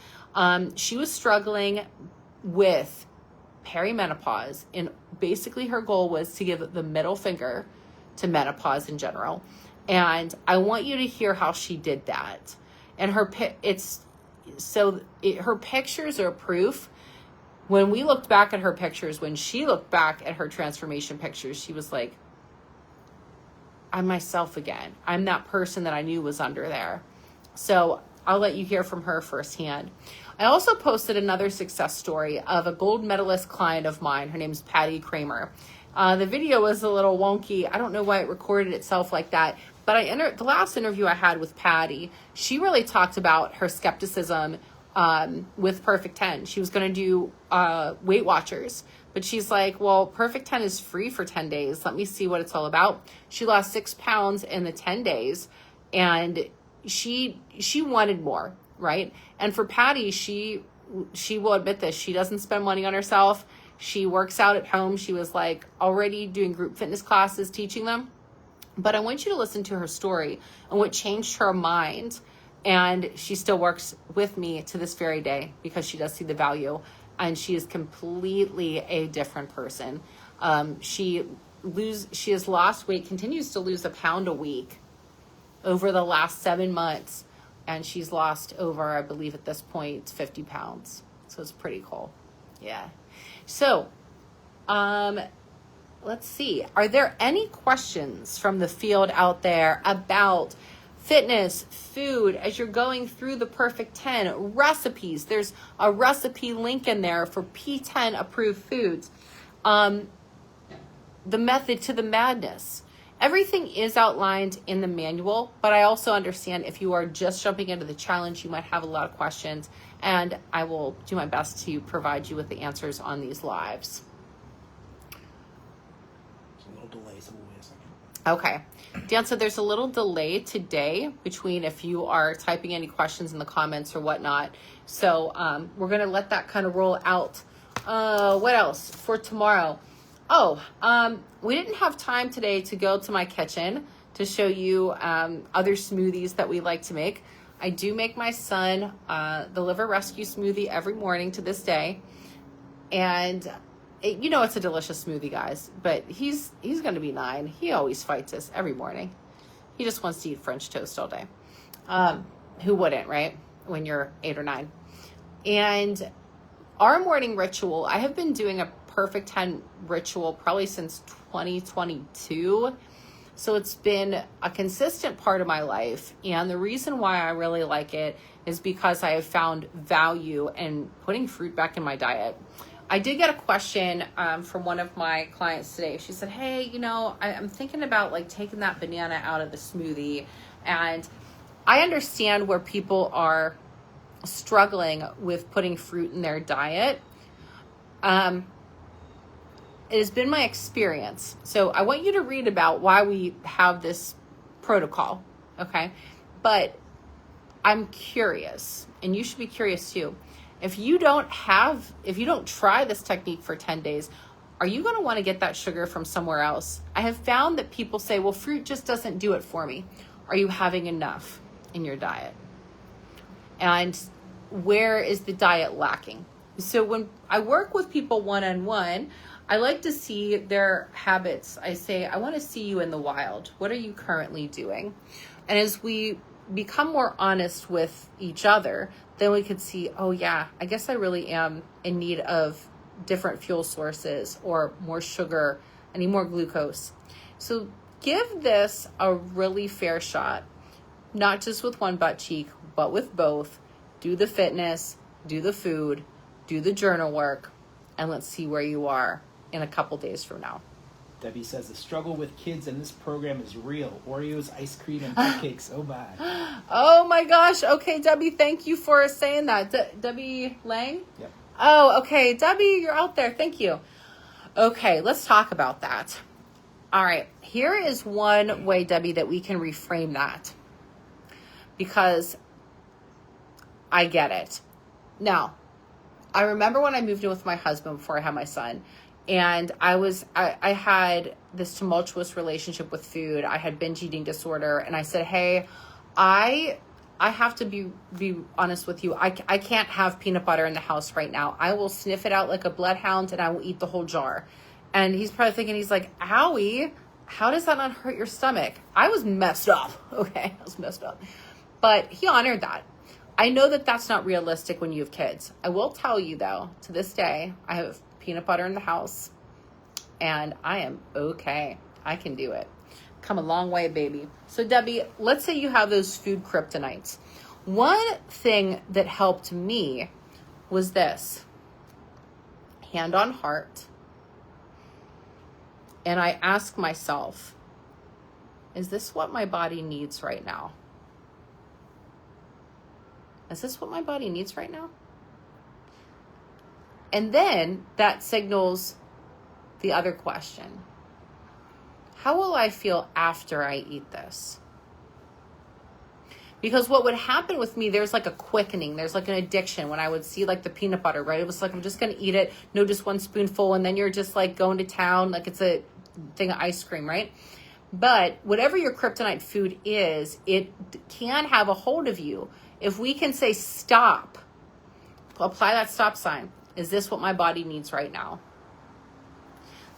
She was struggling with perimenopause. And basically her goal was to give the middle finger to menopause in general. And I want you to hear how she did that. And her pictures are proof. When we looked back at her pictures, when she looked back at her transformation pictures, she was like, I'm myself again. I'm that person that I knew was under there. So I'll let you hear from her firsthand. I also posted another success story of a gold medalist client of mine. Her name's Patty Kramer. The video was a little wonky. I don't know why it recorded itself like that. But the last interview I had with Patty, she really talked about her skepticism with Perfect 10. She was going to do Weight Watchers, but she's like, well, Perfect 10 is free for 10 days. Let me see what it's all about. She lost 6 pounds in the 10 days, and she wanted more, right? And for Patty, she will admit this. She doesn't spend money on herself. She works out at home. She was like already doing group fitness classes, teaching them. But I want you to listen to her story and what changed her mind. And she still works with me to this very day because she does see the value, and she is completely a different person. She has lost weight, continues to lose a pound a week over the last 7 months. And she's lost over, I believe at this point, 50 pounds. So it's pretty cool. Yeah. So, let's see. Are there any questions from the field out there about fitness, food, as you're going through the Perfect 10, recipes? There's a recipe link in there for P10 approved foods. The method to the madness. Everything is outlined in the manual, but I also understand if you are just jumping into the challenge, you might have a lot of questions, and I will do my best to provide you with the answers on these lives. There's a little delay, so we'll wait a second. Okay. Dan said there's a little delay today between if you are typing any questions in the comments or whatnot. So we're going to let that kind of roll out. What else for tomorrow? We didn't have time today to go to my kitchen to show you other smoothies that we like to make. I do make my son the liver rescue smoothie every morning to this day. And it's a delicious smoothie, guys, but he's going to be 9. He always fights us every morning. He just wants to eat French toast all day. Who wouldn't, right? When you're 8 or 9. And our morning ritual, I have been doing a Perfect 10 ritual probably since 2022. So it's been a consistent part of my life. And the reason why I really like it is because I have found value in putting fruit back in my diet. I did get a question from one of my clients today. She said, hey, I'm thinking about like taking that banana out of the smoothie. And I understand where people are struggling with putting fruit in their diet. It has been my experience. So I want you to read about why we have this protocol, okay? But I'm curious, and you should be curious too. If you don't try this technique for 10 days, are you going to want to get that sugar from somewhere else? I have found that people say, well, fruit just doesn't do it for me. Are you having enough in your diet? And where is the diet lacking? So when I work with people one-on-one, I like to see their habits. I say, I want to see you in the wild. What are you currently doing? And as we become more honest with each other, then we could see, oh yeah, I guess I really am in need of different fuel sources or more sugar. I need more glucose. So give this a really fair shot, not just with one butt cheek, but with both. Do the fitness, do the food, do the journal work, and let's see where you are in a couple days from now. Debbie says the struggle with kids in this program is real. Oreos, ice cream, and cupcakes. Oh my. Oh my gosh. Okay, Debbie, thank you for saying that. Debbie Lang? Yep. Oh, okay. Debbie, you're out there. Thank you. Okay, let's talk about that. All right, here is one way, Debbie, that we can reframe that, because I get it. Now, I remember when I moved in with my husband before I had my son, and I had this tumultuous relationship with food. I had binge eating disorder, and I said, hey, I have to be honest with you. I can't have peanut butter in the house right now. I will sniff it out like a bloodhound, and I will eat the whole jar. And he's probably thinking, he's like, owie, how does that not hurt your stomach? I was messed up. Okay, I was messed up. But he honored that. I know that that's not realistic when you have kids. I will tell you, though, to this day, I have peanut butter in the house, and I am okay. I can do it. Come a long way, baby. So, Debbie, let's say you have those food kryptonites. One thing that helped me was this. Hand on heart. And I ask myself, is this what my body needs right now? Is this what my body needs right now? And then that signals the other question. How will I feel after I eat this? Because what would happen with me, there's like a quickening. There's like an addiction when I would see like the peanut butter, right? It was like, I'm just going to eat it. No, just one spoonful. And then you're just like going to town. Like it's a thing of ice cream, right? But whatever your kryptonite food is, it can have a hold of you. If we can say stop, apply that stop sign. Is this what my body needs right now?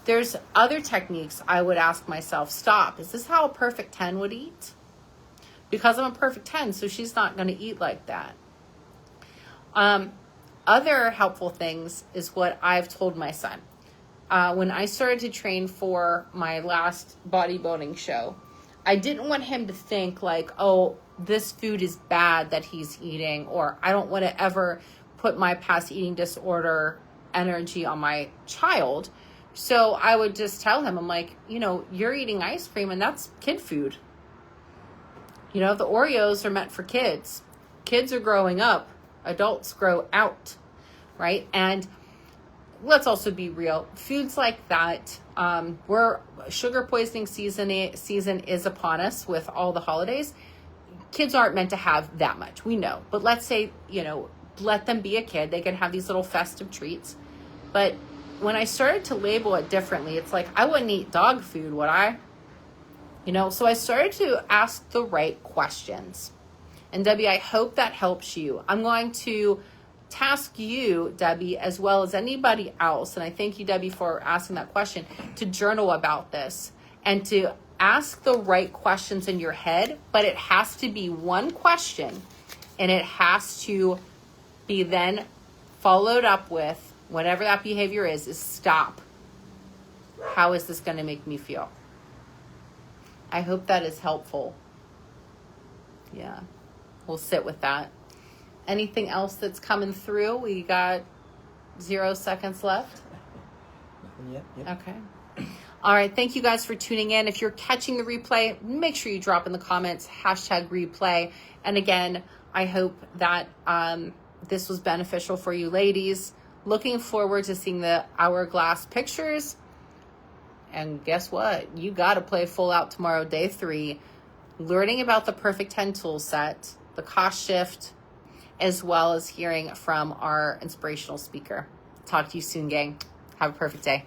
There's other techniques I would ask myself, stop. Is this how a perfect 10 would eat? Because I'm a perfect 10, so she's not going to eat like that. Other helpful things is what I've told my son. When I started to train for my last bodybuilding show, I didn't want him to think like, oh, this food is bad that he's eating, or I don't want to ever put my past eating disorder energy on my child. So I would just tell him, I'm like, you're eating ice cream and that's kid food. The Oreos are meant for kids. Kids are growing up. Adults grow out, right? And let's also be real. Foods like that, where sugar poisoning season is upon us with all the holidays. Kids aren't meant to have that much. We know. But let's say, let them be a kid. They can have these little festive treats. But when I started to label it differently, it's like, I wouldn't eat dog food, would I? So I started to ask the right questions. And Debbie, I hope that helps you. I'm going to task you, Debbie, as well as anybody else, and I thank you, Debbie, for asking that question, to journal about this and to ask the right questions in your head, but it has to be one question, and it has to be then followed up with, whatever that behavior is stop. How is this going to make me feel? I hope that is helpful. Yeah, we'll sit with that. Anything else that's coming through? We got 0 seconds left. Nothing yet. Yep. Okay. All right. Thank you guys for tuning in. If you're catching the replay, make sure you drop in the comments, #replay. And again, I hope that this was beneficial for you ladies. Looking forward to seeing the Hourglass pictures. And guess what? You got to play full out tomorrow, day 3. Learning about the Perfect 10 tool set, the cost shift, as well as hearing from our inspirational speaker. Talk to you soon, gang. Have a perfect day.